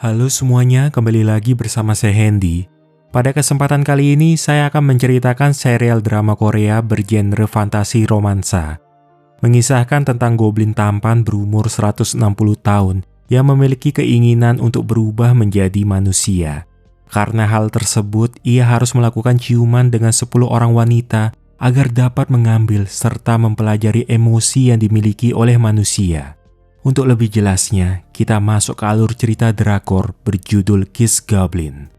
Halo semuanya, kembali lagi bersama saya Hendy. Pada kesempatan kali ini, saya akan menceritakan serial drama Korea bergenre fantasi romansa. Mengisahkan tentang goblin tampan berumur 160 tahun yang memiliki keinginan untuk berubah menjadi manusia. Karena hal tersebut, ia harus melakukan ciuman dengan 10 orang wanita agar dapat mengambil serta mempelajari emosi yang dimiliki oleh manusia. Untuk lebih jelasnya, kita masuk ke alur cerita drakor berjudul Kiss Goblin.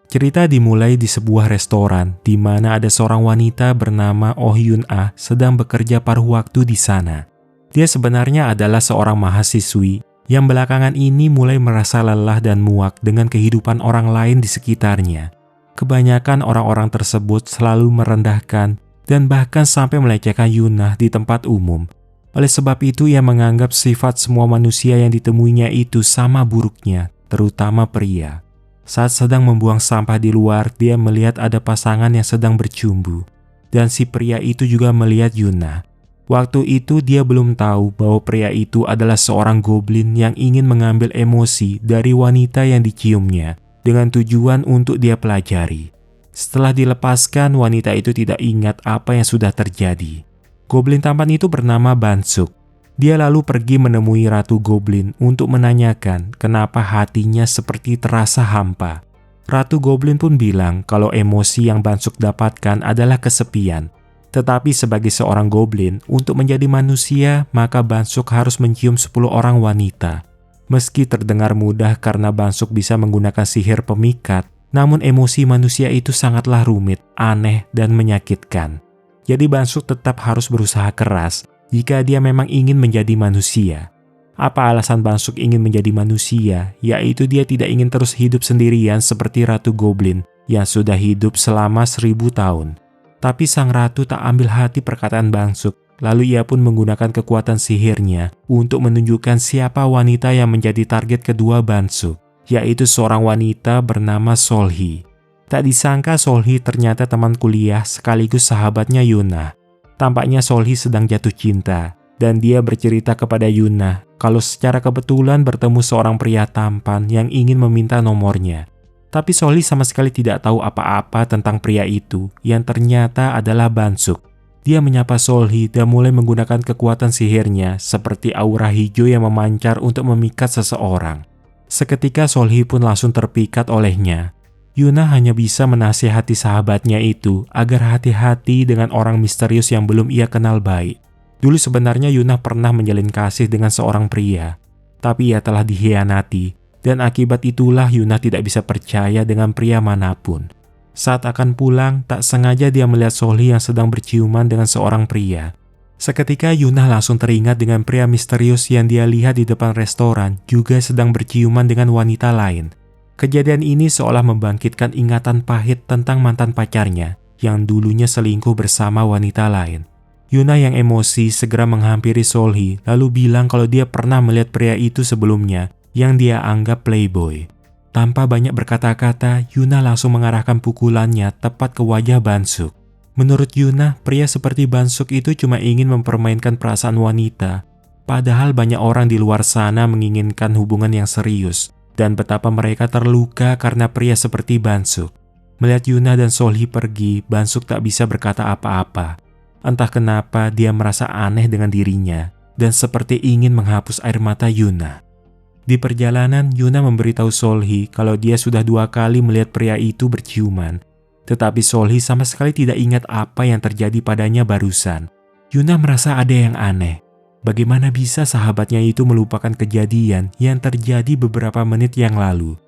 Cerita dimulai di sebuah restoran di mana ada seorang wanita bernama Oh Hyun-ah sedang bekerja paruh waktu di sana. Dia sebenarnya adalah seorang mahasiswi yang belakangan ini mulai merasa lelah dan muak dengan kehidupan orang lain di sekitarnya. Kebanyakan orang-orang tersebut selalu merendahkan dan bahkan sampai melecehkan Yuna di tempat umum. Oleh sebab itu, ia menganggap sifat semua manusia yang ditemuinya itu sama buruknya, terutama pria. Saat sedang membuang sampah di luar, dia melihat ada pasangan yang sedang bercumbu. Dan si pria itu juga melihat Yuna. Waktu itu dia belum tahu bahwa pria itu adalah seorang goblin yang ingin mengambil emosi dari wanita yang diciumnya dengan tujuan untuk dia pelajari. Setelah dilepaskan, wanita itu tidak ingat apa yang sudah terjadi. Goblin tampan itu bernama Bansuk. Dia lalu pergi menemui Ratu Goblin untuk menanyakan kenapa hatinya seperti terasa hampa. Ratu Goblin pun bilang kalau emosi yang Bansuk dapatkan adalah kesepian. Tetapi sebagai seorang goblin, untuk menjadi manusia, maka Bansuk harus mencium 10 orang wanita. Meski terdengar mudah karena Bansuk bisa menggunakan sihir pemikat, namun emosi manusia itu sangatlah rumit, aneh, dan menyakitkan. Jadi Bansuk tetap harus berusaha keras jika dia memang ingin menjadi manusia. Apa alasan Bansuk ingin menjadi manusia? Yaitu dia tidak ingin terus hidup sendirian seperti Ratu Goblin yang sudah hidup selama 1000 tahun. Tapi sang ratu tak ambil hati perkataan Bansuk, lalu ia pun menggunakan kekuatan sihirnya untuk menunjukkan siapa wanita yang menjadi target kedua Bansuk, yaitu seorang wanita bernama Solhi. Tak disangka Solhi ternyata teman kuliah sekaligus sahabatnya Yuna. Tampaknya Solhi sedang jatuh cinta, dan dia bercerita kepada Yuna kalau secara kebetulan bertemu seorang pria tampan yang ingin meminta nomornya. Tapi Solhi sama sekali tidak tahu apa-apa tentang pria itu yang ternyata adalah Bansuk. Dia menyapa Solhi dan mulai menggunakan kekuatan sihirnya seperti aura hijau yang memancar untuk memikat seseorang. Seketika Solhi pun langsung terpikat olehnya. Yuna hanya bisa menasihati sahabatnya itu agar hati-hati dengan orang misterius yang belum ia kenal baik. Dulu sebenarnya Yuna pernah menjalin kasih dengan seorang pria, tapi ia telah dikhianati. Dan akibat itulah Yuna tidak bisa percaya dengan pria manapun. Saat akan pulang, tak sengaja dia melihat Solhi yang sedang berciuman dengan seorang pria. Seketika Yuna langsung teringat dengan pria misterius yang dia lihat di depan restoran juga sedang berciuman dengan wanita lain. Kejadian ini seolah membangkitkan ingatan pahit tentang mantan pacarnya yang dulunya selingkuh bersama wanita lain. Yuna yang emosi segera menghampiri Solhi lalu bilang kalau dia pernah melihat pria itu sebelumnya yang dia anggap playboy. Tanpa banyak berkata-kata, Yuna langsung mengarahkan pukulannya tepat ke wajah Bansuk. Menurut Yuna, pria seperti Bansuk itu cuma ingin mempermainkan perasaan wanita, padahal banyak orang di luar sana menginginkan hubungan yang serius, dan betapa mereka terluka karena pria seperti Bansuk. Melihat Yuna dan Solhi pergi, Bansuk tak bisa berkata apa-apa. Entah kenapa dia merasa aneh dengan dirinya, dan seperti ingin menghapus air mata Yuna. Di perjalanan, Yuna memberitahu Solhi kalau dia sudah 2 kali melihat pria itu berciuman. Tetapi Solhi sama sekali tidak ingat apa yang terjadi padanya barusan. Yuna merasa ada yang aneh. Bagaimana bisa sahabatnya itu melupakan kejadian yang terjadi beberapa menit yang lalu?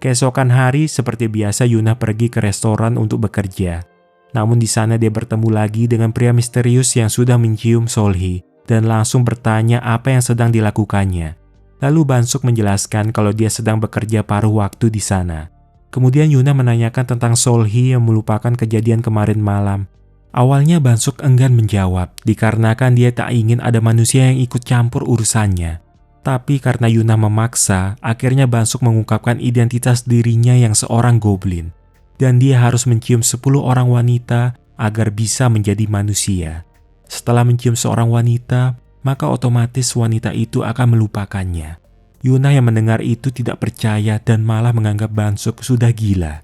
Keesokan hari, seperti biasa Yuna pergi ke restoran untuk bekerja. Namun di sana dia bertemu lagi dengan pria misterius yang sudah mencium Solhi dan langsung bertanya apa yang sedang dilakukannya. Lalu Bansuk menjelaskan kalau dia sedang bekerja paruh waktu di sana. Kemudian Yuna menanyakan tentang Solhi yang melupakan kejadian kemarin malam. Awalnya Bansuk enggan menjawab, dikarenakan dia tak ingin ada manusia yang ikut campur urusannya. Tapi karena Yuna memaksa, akhirnya Bansuk mengungkapkan identitas dirinya yang seorang goblin. Dan dia harus mencium 10 orang wanita agar bisa menjadi manusia. Setelah mencium seorang wanita, maka otomatis wanita itu akan melupakannya. Yuna yang mendengar itu tidak percaya dan malah menganggap Bansuk sudah gila.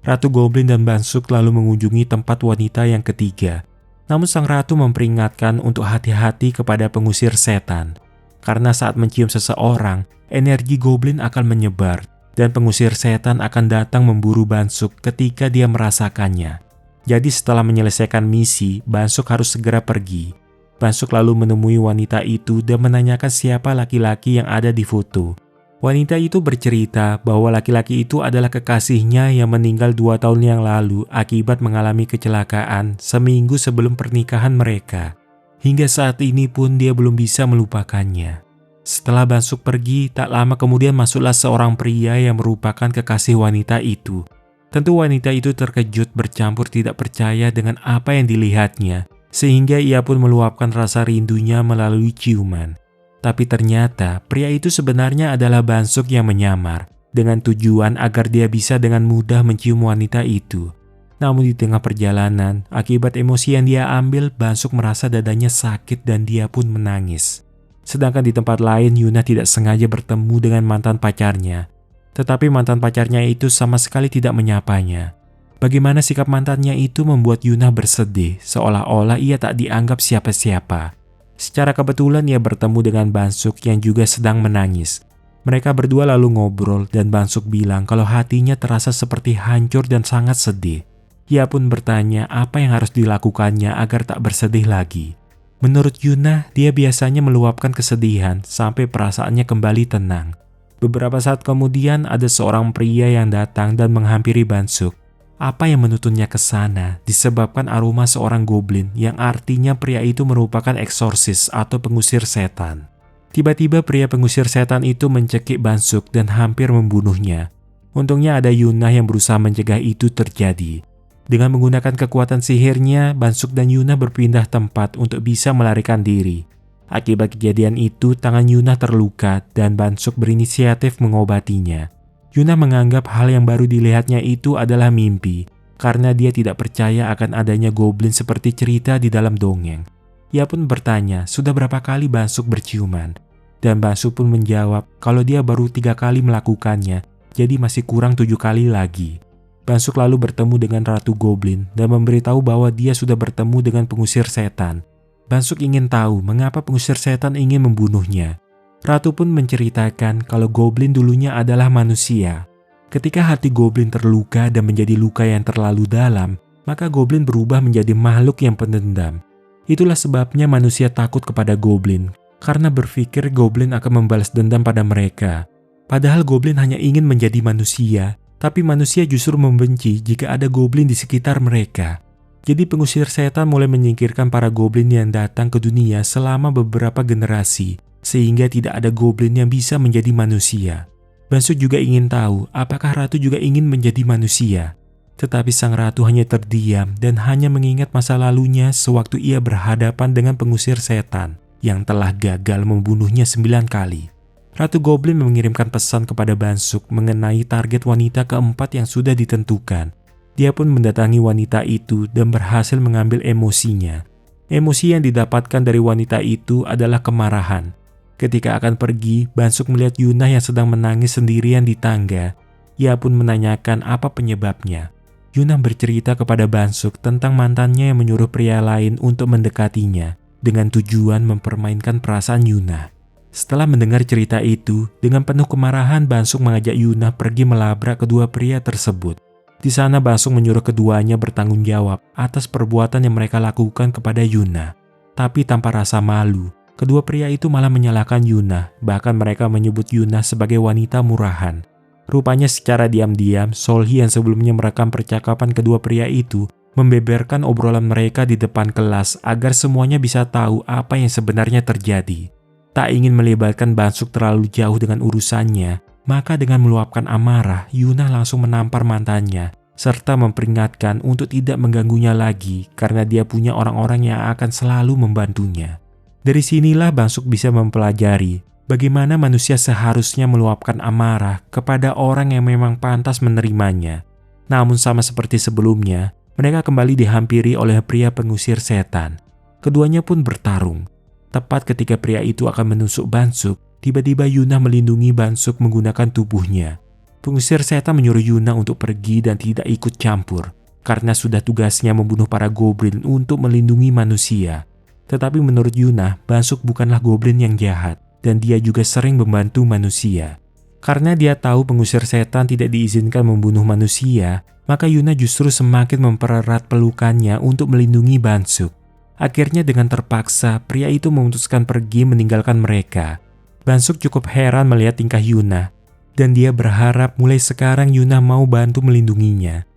Ratu Goblin dan Bansuk lalu mengunjungi tempat wanita yang ketiga. Namun sang ratu memperingatkan untuk hati-hati kepada pengusir setan. Karena saat mencium seseorang, energi goblin akan menyebar dan pengusir setan akan datang memburu Bansuk ketika dia merasakannya. Jadi setelah menyelesaikan misi, Bansuk harus segera pergi. Bansuk lalu menemui wanita itu dan menanyakan siapa laki-laki yang ada di foto. Wanita itu bercerita bahwa laki-laki itu adalah kekasihnya yang meninggal 2 tahun yang lalu akibat mengalami kecelakaan seminggu sebelum pernikahan mereka. Hingga saat ini pun dia belum bisa melupakannya. Setelah Bansuk pergi, tak lama kemudian masuklah seorang pria yang merupakan kekasih wanita itu. Tentu wanita itu terkejut bercampur tidak percaya dengan apa yang dilihatnya, sehingga ia pun meluapkan rasa rindunya melalui ciuman. Tapi ternyata pria itu sebenarnya adalah Bansuk yang menyamar, dengan tujuan agar dia bisa dengan mudah mencium wanita itu. Namun di tengah perjalanan, akibat emosi yang dia ambil, Bansuk merasa dadanya sakit dan dia pun menangis. Sedangkan di tempat lain, Yuna tidak sengaja bertemu dengan mantan pacarnya. Tetapi mantan pacarnya itu sama sekali tidak menyapanya. Bagaimana sikap mantannya itu membuat Yuna bersedih, seolah-olah ia tak dianggap siapa-siapa. Secara kebetulan ia bertemu dengan Bansuk yang juga sedang menangis. Mereka berdua lalu ngobrol dan Bansuk bilang kalau hatinya terasa seperti hancur dan sangat sedih. Ia pun bertanya apa yang harus dilakukannya agar tak bersedih lagi. Menurut Yuna, dia biasanya meluapkan kesedihan sampai perasaannya kembali tenang. Beberapa saat kemudian ada seorang pria yang datang dan menghampiri Bansuk. Apa yang menuntunnya ke sana disebabkan aroma seorang goblin yang artinya pria itu merupakan eksorsis atau pengusir setan. Tiba-tiba pria pengusir setan itu mencekik Bansuk dan hampir membunuhnya. Untungnya ada Yuna yang berusaha mencegah itu terjadi. Dengan menggunakan kekuatan sihirnya, Bansuk dan Yuna berpindah tempat untuk bisa melarikan diri. Akibat kejadian itu, tangan Yuna terluka dan Bansuk berinisiatif mengobatinya. Yuna menganggap hal yang baru dilihatnya itu adalah mimpi, karena dia tidak percaya akan adanya goblin seperti cerita di dalam dongeng. Ia pun bertanya, sudah berapa kali Bansuk berciuman? Dan Bansuk pun menjawab kalau dia baru 3 kali melakukannya, jadi masih kurang 7 kali lagi. Bansuk lalu bertemu dengan Ratu Goblin dan memberitahu bahwa dia sudah bertemu dengan pengusir setan. Bansuk ingin tahu mengapa pengusir setan ingin membunuhnya. Ratu pun menceritakan kalau goblin dulunya adalah manusia. Ketika hati goblin terluka dan menjadi luka yang terlalu dalam, maka goblin berubah menjadi makhluk yang pendendam. Itulah sebabnya manusia takut kepada goblin, karena berpikir goblin akan membalas dendam pada mereka. Padahal goblin hanya ingin menjadi manusia, tapi manusia justru membenci jika ada goblin di sekitar mereka. Jadi pengusir setan mulai menyingkirkan para goblin yang datang ke dunia selama beberapa generasi, sehingga tidak ada goblin yang bisa menjadi manusia. Bansuk juga ingin tahu apakah ratu juga ingin menjadi manusia. Tetapi sang ratu hanya terdiam dan hanya mengingat masa lalunya sewaktu ia berhadapan dengan pengusir setan yang telah gagal membunuhnya 9 kali. Ratu Goblin mengirimkan pesan kepada Bansuk mengenai target wanita keempat yang sudah ditentukan. Dia pun mendatangi wanita itu dan berhasil mengambil emosinya. Emosi yang didapatkan dari wanita itu adalah kemarahan. Ketika akan pergi, Bansuk melihat Yuna yang sedang menangis sendirian di tangga. Ia pun menanyakan apa penyebabnya. Yuna bercerita kepada Bansuk tentang mantannya yang menyuruh pria lain untuk mendekatinya dengan tujuan mempermainkan perasaan Yuna. Setelah mendengar cerita itu, dengan penuh kemarahan Bansuk mengajak Yuna pergi melabrak kedua pria tersebut. Di sana Bansuk menyuruh keduanya bertanggung jawab atas perbuatan yang mereka lakukan kepada Yuna. Tapi tanpa rasa malu, kedua pria itu malah menyalahkan Yuna, bahkan mereka menyebut Yuna sebagai wanita murahan. Rupanya secara diam-diam, Solhi yang sebelumnya merekam percakapan kedua pria itu, membeberkan obrolan mereka di depan kelas agar semuanya bisa tahu apa yang sebenarnya terjadi. Tak ingin melibatkan Bansuk terlalu jauh dengan urusannya, maka dengan meluapkan amarah, Yuna langsung menampar mantannya, serta memperingatkan untuk tidak mengganggunya lagi karena dia punya orang-orang yang akan selalu membantunya. Dari sinilah Bansuk bisa mempelajari bagaimana manusia seharusnya meluapkan amarah kepada orang yang memang pantas menerimanya. Namun sama seperti sebelumnya, mereka kembali dihampiri oleh pria pengusir setan. Keduanya pun bertarung. Tepat ketika pria itu akan menusuk Bansuk, tiba-tiba Yuna melindungi Bansuk menggunakan tubuhnya. Pengusir setan menyuruh Yuna untuk pergi dan tidak ikut campur, karena sudah tugasnya membunuh para goblin untuk melindungi manusia. Tetapi menurut Yuna, Bansuk bukanlah goblin yang jahat, dan dia juga sering membantu manusia. Karena dia tahu pengusir setan tidak diizinkan membunuh manusia, maka Yuna justru semakin mempererat pelukannya untuk melindungi Bansuk. Akhirnya dengan terpaksa, pria itu memutuskan pergi meninggalkan mereka. Bansuk cukup heran melihat tingkah Yuna, dan dia berharap mulai sekarang Yuna mau bantu melindunginya.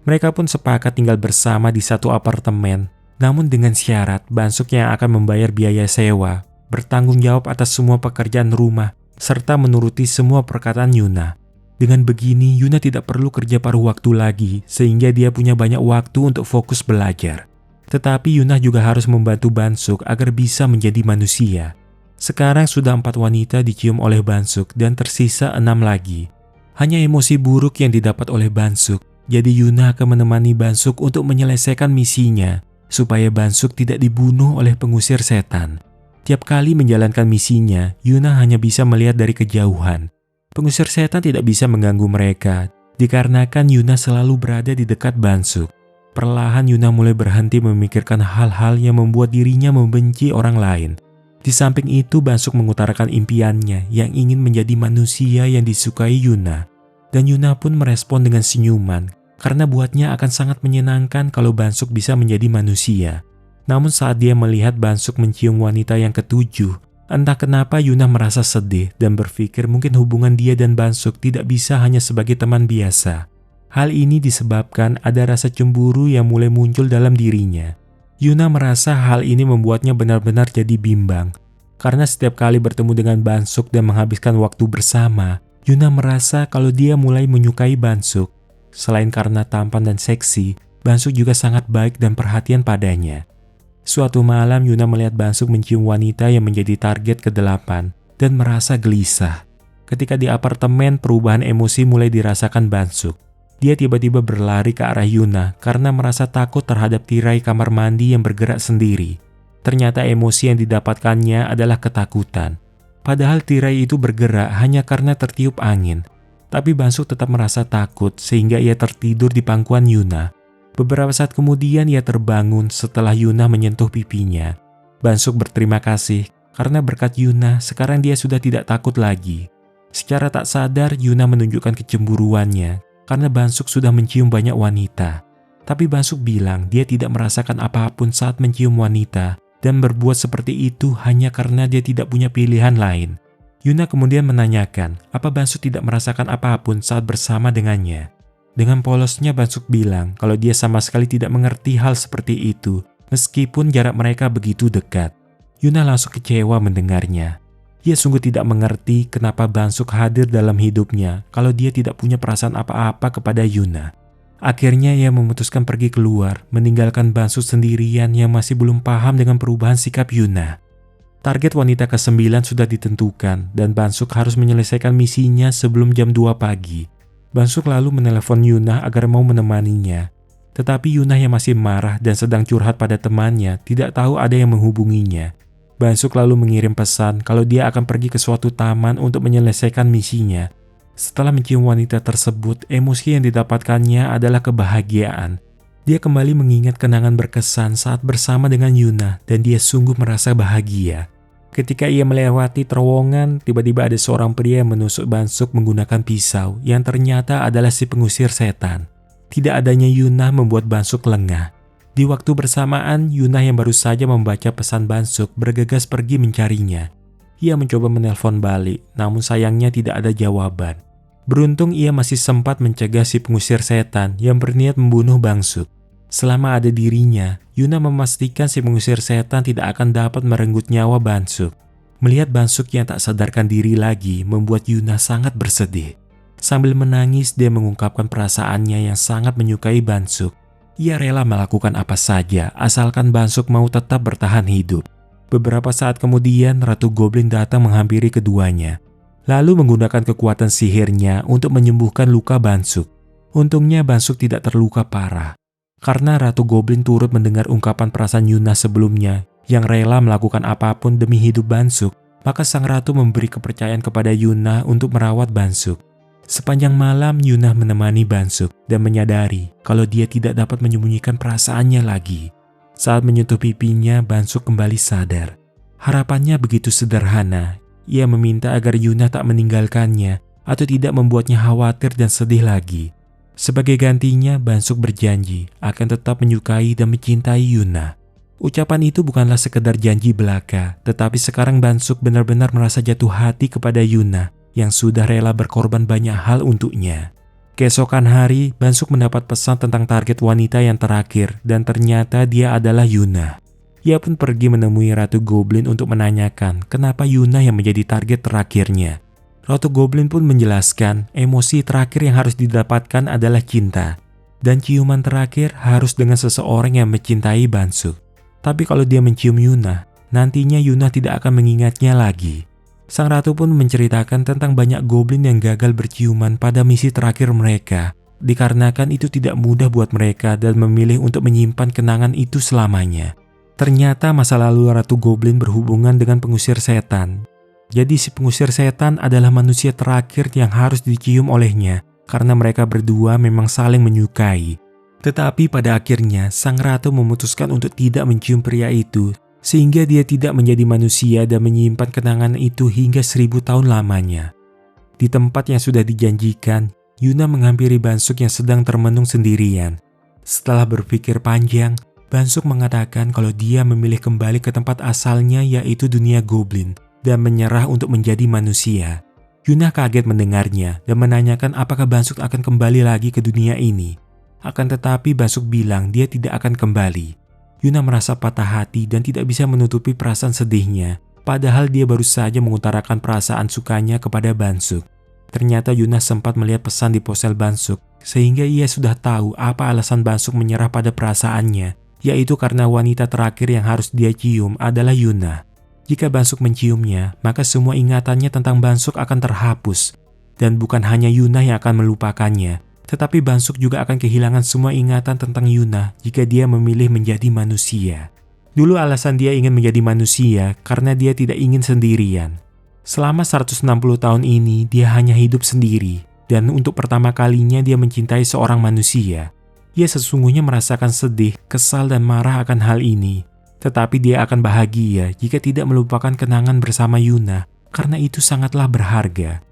Mereka pun sepakat tinggal bersama di satu apartemen, namun dengan syarat Bansuk yang akan membayar biaya sewa, bertanggung jawab atas semua pekerjaan rumah, serta menuruti semua perkataan Yuna. Dengan begini, Yuna tidak perlu kerja paruh waktu lagi, sehingga dia punya banyak waktu untuk fokus belajar. Tetapi Yuna juga harus membantu Bansuk agar bisa menjadi manusia. Sekarang sudah 4 wanita dicium oleh Bansuk dan tersisa 6 lagi. Hanya emosi buruk yang didapat oleh Bansuk, jadi Yuna akan menemani Bansuk untuk menyelesaikan misinya, supaya Bansuk tidak dibunuh oleh pengusir setan. Tiap kali menjalankan misinya, Yuna hanya bisa melihat dari kejauhan. Pengusir setan tidak bisa mengganggu mereka, dikarenakan Yuna selalu berada di dekat Bansuk. Perlahan Yuna mulai berhenti memikirkan hal-hal yang membuat dirinya membenci orang lain. Di samping itu, Bansuk mengutarakan impiannya yang ingin menjadi manusia yang disukai Yuna. Dan Yuna pun merespon dengan senyuman, karena buatnya akan sangat menyenangkan kalau Bansuk bisa menjadi manusia. Namun saat dia melihat Bansuk mencium wanita yang ketujuh, entah kenapa Yuna merasa sedih dan berpikir mungkin hubungan dia dan Bansuk tidak bisa hanya sebagai teman biasa. Hal ini disebabkan ada rasa cemburu yang mulai muncul dalam dirinya. Yuna merasa hal ini membuatnya benar-benar jadi bimbang. Karena setiap kali bertemu dengan Bansuk dan menghabiskan waktu bersama, Yuna merasa kalau dia mulai menyukai Bansuk. Selain karena tampan dan seksi, Bansuk juga sangat baik dan perhatian padanya. Suatu malam Yuna melihat Bansuk mencium wanita yang menjadi target ke-8 dan merasa gelisah. Ketika di apartemen, perubahan emosi mulai dirasakan Bansuk. Dia tiba-tiba berlari ke arah Yuna karena merasa takut terhadap tirai kamar mandi yang bergerak sendiri. Ternyata emosi yang didapatkannya adalah ketakutan. Padahal tirai itu bergerak hanya karena tertiup angin. Tapi Bansuk tetap merasa takut sehingga ia tertidur di pangkuan Yuna. Beberapa saat kemudian ia terbangun setelah Yuna menyentuh pipinya. Bansuk berterima kasih karena berkat Yuna sekarang dia sudah tidak takut lagi. Secara tak sadar Yuna menunjukkan kecemburuannya karena Bansuk sudah mencium banyak wanita. Tapi Bansuk bilang dia tidak merasakan apapun saat mencium wanita dan berbuat seperti itu hanya karena dia tidak punya pilihan lain. Yuna kemudian menanyakan apa Bansuk tidak merasakan apapun saat bersama dengannya. Dengan polosnya Bansuk bilang kalau dia sama sekali tidak mengerti hal seperti itu meskipun jarak mereka begitu dekat. Yuna langsung kecewa mendengarnya. Ia sungguh tidak mengerti kenapa Bansuk hadir dalam hidupnya kalau dia tidak punya perasaan apa-apa kepada Yuna. Akhirnya ia memutuskan pergi keluar, meninggalkan Bansuk sendirian yang masih belum paham dengan perubahan sikap Yuna. Target wanita ke-9 sudah ditentukan dan Bansuk harus menyelesaikan misinya sebelum jam 2 pagi. Bansuk lalu menelepon Yuna agar mau menemaninya. Tetapi Yuna yang masih marah dan sedang curhat pada temannya tidak tahu ada yang menghubunginya. Bansuk lalu mengirim pesan kalau dia akan pergi ke suatu taman untuk menyelesaikan misinya. Setelah mencium wanita tersebut, emosi yang didapatkannya adalah kebahagiaan. Dia kembali mengingat kenangan berkesan saat bersama dengan Yuna dan dia sungguh merasa bahagia. Ketika ia melewati terowongan, tiba-tiba ada seorang pria yang menusuk Bansuk menggunakan pisau yang ternyata adalah si pengusir setan. Tidak adanya Yuna membuat Bansuk lengah. Di waktu bersamaan, Yuna yang baru saja membaca pesan Bansuk bergegas pergi mencarinya. Ia mencoba menelpon balik, namun sayangnya tidak ada jawaban. Beruntung ia masih sempat mencegah si pengusir setan yang berniat membunuh Bansuk. Selama ada dirinya, Yuna memastikan si pengusir setan tidak akan dapat merenggut nyawa Bansuk. Melihat Bansuk yang tak sadarkan diri lagi membuat Yuna sangat bersedih. Sambil menangis, dia mengungkapkan perasaannya yang sangat menyukai Bansuk. Ia rela melakukan apa saja asalkan Bansuk mau tetap bertahan hidup. Beberapa saat kemudian, Ratu Goblin datang menghampiri keduanya. Lalu menggunakan kekuatan sihirnya untuk menyembuhkan luka Bansuk. Untungnya Bansuk tidak terluka parah. karena Ratu Goblin turut mendengar ungkapan perasaan Yuna sebelumnya yang rela melakukan apapun demi hidup Bansuk, maka sang ratu memberi kepercayaan kepada Yuna untuk merawat Bansuk. Sepanjang malam Yuna menemani Bansuk dan menyadari kalau dia tidak dapat menyembunyikan perasaannya lagi. Saat menyentuh pipinya, Bansuk kembali sadar. Harapannya begitu sederhana. Ia meminta agar Yuna tak meninggalkannya atau tidak membuatnya khawatir dan sedih lagi. Sebagai gantinya, Bansuk berjanji akan tetap menyukai dan mencintai Yuna. Ucapan itu bukanlah sekedar janji belaka, tetapi sekarang Bansuk benar-benar merasa jatuh hati kepada Yuna yang sudah rela berkorban banyak hal untuknya. Keesokan hari, Bansuk mendapat pesan tentang target wanita yang terakhir dan ternyata dia adalah Yuna. Ia pun pergi menemui Ratu Goblin untuk menanyakan kenapa Yuna yang menjadi target terakhirnya. Ratu Goblin pun menjelaskan emosi terakhir yang harus didapatkan adalah cinta. Dan ciuman terakhir harus dengan seseorang yang mencintai Bansuk. Tapi kalau dia mencium Yuna, nantinya Yuna tidak akan mengingatnya lagi. Sang ratu pun menceritakan tentang banyak goblin yang gagal berciuman pada misi terakhir mereka. Dikarenakan itu tidak mudah buat mereka dan memilih untuk menyimpan kenangan itu selamanya. Ternyata masa lalu Ratu Goblin berhubungan dengan pengusir setan. Jadi si pengusir setan adalah manusia terakhir yang harus dicium olehnya karena mereka berdua memang saling menyukai. Tetapi pada akhirnya sang ratu memutuskan untuk tidak mencium pria itu sehingga dia tidak menjadi manusia dan menyimpan kenangan itu hingga 1000 tahun lamanya. Di tempat yang sudah dijanjikan, Yuna menghampiri Bansuk yang sedang termenung sendirian. Setelah berpikir panjang, Bansuk mengatakan kalau dia memilih kembali ke tempat asalnya yaitu dunia goblin dan menyerah untuk menjadi manusia. Yuna kaget mendengarnya dan menanyakan apakah Bansuk akan kembali lagi ke dunia ini. Akan tetapi Bansuk bilang dia tidak akan kembali. Yuna merasa patah hati dan tidak bisa menutupi perasaan sedihnya, padahal dia baru saja mengutarakan perasaan sukanya kepada Bansuk. Ternyata Yuna sempat melihat pesan di ponsel Bansuk, sehingga ia sudah tahu apa alasan Bansuk menyerah pada perasaannya, yaitu karena wanita terakhir yang harus dia cium adalah Yuna. Jika Bansuk menciumnya, maka semua ingatannya tentang Bansuk akan terhapus. Dan bukan hanya Yuna yang akan melupakannya, tetapi Bansuk juga akan kehilangan semua ingatan tentang Yuna jika dia memilih menjadi manusia. Dulu alasan dia ingin menjadi manusia karena dia tidak ingin sendirian. Selama 160 tahun ini dia hanya hidup sendiri dan untuk pertama kalinya dia mencintai seorang manusia. Ia sesungguhnya merasakan sedih, kesal dan marah akan hal ini. Tetapi dia akan bahagia jika tidak melupakan kenangan bersama Yuna karena itu sangatlah berharga.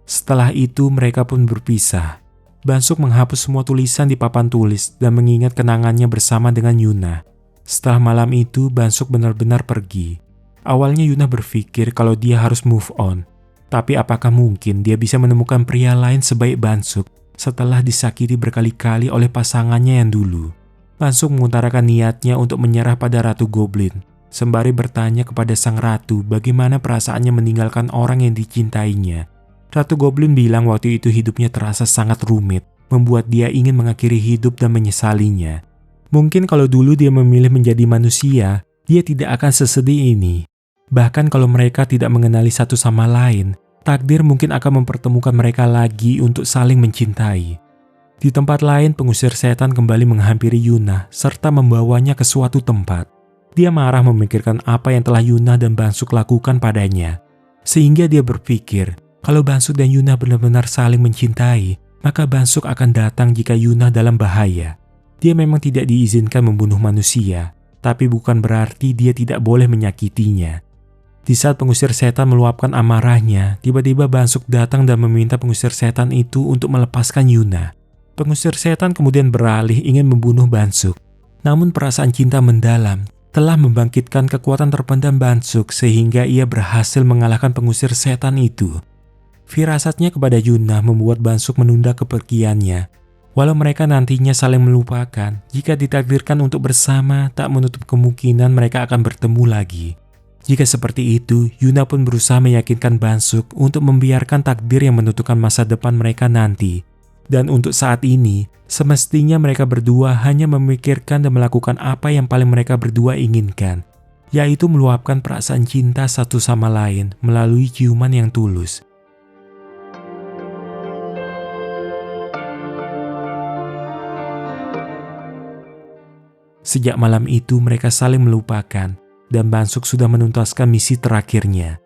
Setelah itu mereka pun berpisah. Bansuk menghapus semua tulisan di papan tulis dan mengingat kenangannya bersama dengan Yuna. Setelah malam itu, Bansuk benar-benar pergi. Awalnya Yuna berpikir kalau dia harus move on. Tapi apakah mungkin dia bisa menemukan pria lain sebaik Bansuk setelah disakiti berkali-kali oleh pasangannya yang dulu? Bansuk mengutarakan niatnya untuk menyerah pada Ratu Goblin, sembari bertanya kepada sang ratu bagaimana perasaannya meninggalkan orang yang dicintainya. Ratu Goblin bilang waktu itu hidupnya terasa sangat rumit, membuat dia ingin mengakhiri hidup dan menyesalinya. Mungkin kalau dulu dia memilih menjadi manusia, dia tidak akan sesedih ini. Bahkan kalau mereka tidak mengenali satu sama lain, takdir mungkin akan mempertemukan mereka lagi untuk saling mencintai. Di tempat lain, pengusir setan kembali menghampiri Yuna serta membawanya ke suatu tempat. Dia marah memikirkan apa yang telah Yuna dan Bansuk lakukan padanya. Sehingga dia berpikir, kalau Bansuk dan Yuna benar-benar saling mencintai, maka Bansuk akan datang jika Yuna dalam bahaya. Dia memang tidak diizinkan membunuh manusia, tapi bukan berarti dia tidak boleh menyakitinya. Di saat pengusir setan meluapkan amarahnya, tiba-tiba Bansuk datang dan meminta pengusir setan itu untuk melepaskan Yuna. Pengusir setan kemudian beralih ingin membunuh Bansuk. Namun perasaan cinta mendalam telah membangkitkan kekuatan terpendam Bansuk sehingga ia berhasil mengalahkan pengusir setan itu. Firasatnya kepada Yuna membuat Bansuk menunda kepergiannya. Walau mereka nantinya saling melupakan, jika ditakdirkan untuk bersama, tak menutup kemungkinan mereka akan bertemu lagi. Jika seperti itu, Yuna pun berusaha meyakinkan Bansuk untuk membiarkan takdir yang menentukan masa depan mereka nanti. Dan untuk saat ini, semestinya mereka berdua hanya memikirkan dan melakukan apa yang paling mereka berdua inginkan, yaitu meluapkan perasaan cinta satu sama lain melalui ciuman yang tulus. Sejak malam itu mereka saling melupakan dan Bansuk sudah menuntaskan misi terakhirnya.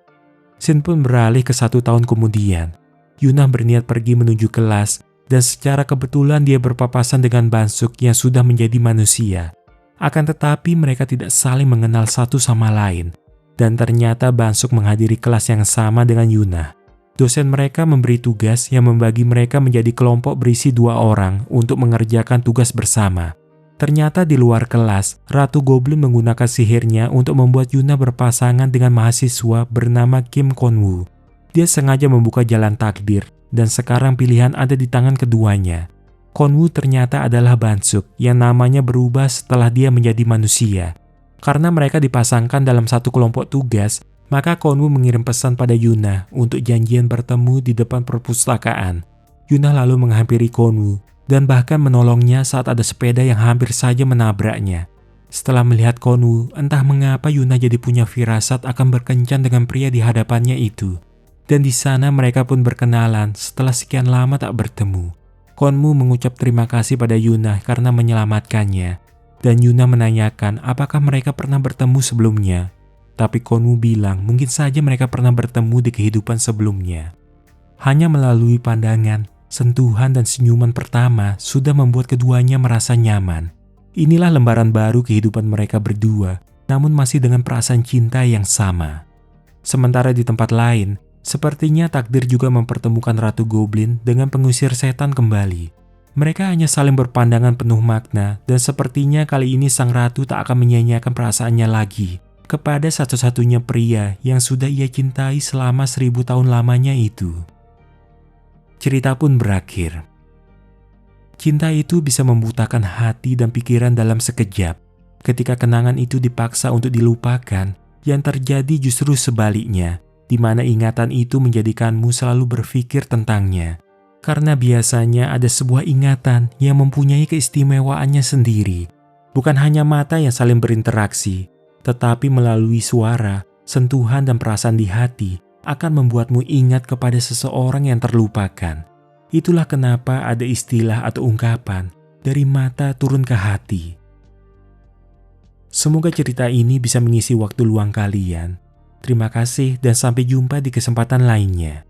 Scene pun beralih ke 1 tahun kemudian. Yuna berniat pergi menuju kelas dan secara kebetulan dia berpapasan dengan Bansuk yang sudah menjadi manusia. Akan tetapi mereka tidak saling mengenal satu sama lain. Dan ternyata Bansuk menghadiri kelas yang sama dengan Yuna. Dosen mereka memberi tugas yang membagi mereka menjadi kelompok berisi 2 orang untuk mengerjakan tugas bersama. Ternyata di luar kelas, Ratu Goblin menggunakan sihirnya untuk membuat Yuna berpasangan dengan mahasiswa bernama Kim Kon-woo. Dia sengaja membuka jalan takdir, dan sekarang pilihan ada di tangan keduanya. Kon-woo ternyata adalah Bansuk yang namanya berubah setelah dia menjadi manusia. Karena mereka dipasangkan dalam satu kelompok tugas, maka Kon-woo mengirim pesan pada Yuna untuk janjian bertemu di depan perpustakaan. Yuna lalu menghampiri Kon-woo dan bahkan menolongnya saat ada sepeda yang hampir saja menabraknya. Setelah melihat Kon-woo, entah mengapa Yuna jadi punya firasat akan berkencan dengan pria di hadapannya itu. Dan di sana mereka pun berkenalan setelah sekian lama tak bertemu. Kon-woo mengucap terima kasih pada Yuna karena menyelamatkannya. Dan Yuna menanyakan apakah mereka pernah bertemu sebelumnya. Tapi Kon-woo bilang mungkin saja mereka pernah bertemu di kehidupan sebelumnya. Hanya melalui pandangan, sentuhan dan senyuman pertama sudah membuat keduanya merasa nyaman. Inilah lembaran baru kehidupan mereka berdua, namun masih dengan perasaan cinta yang sama. Sementara di tempat lain, sepertinya takdir juga mempertemukan Ratu Goblin dengan pengusir setan kembali. Mereka hanya saling berpandangan penuh makna dan sepertinya kali ini sang ratu tak akan menyia-nyiakan perasaannya lagi kepada satu-satunya pria yang sudah ia cintai selama 1000 tahun lamanya itu. Cerita pun berakhir. Cinta itu bisa membutakan hati dan pikiran dalam sekejap. Ketika kenangan itu dipaksa untuk dilupakan, yang terjadi justru sebaliknya, di mana ingatan itu menjadikanmu selalu berpikir tentangnya. Karena biasanya ada sebuah ingatan yang mempunyai keistimewaannya sendiri. Bukan hanya mata yang saling berinteraksi, tetapi melalui suara, sentuhan dan perasaan di hati akan membuatmu ingat kepada seseorang yang terlupakan. Itulah kenapa ada istilah atau ungkapan, dari mata turun ke hati. Semoga cerita ini bisa mengisi waktu luang kalian. Terima kasih dan sampai jumpa di kesempatan lainnya.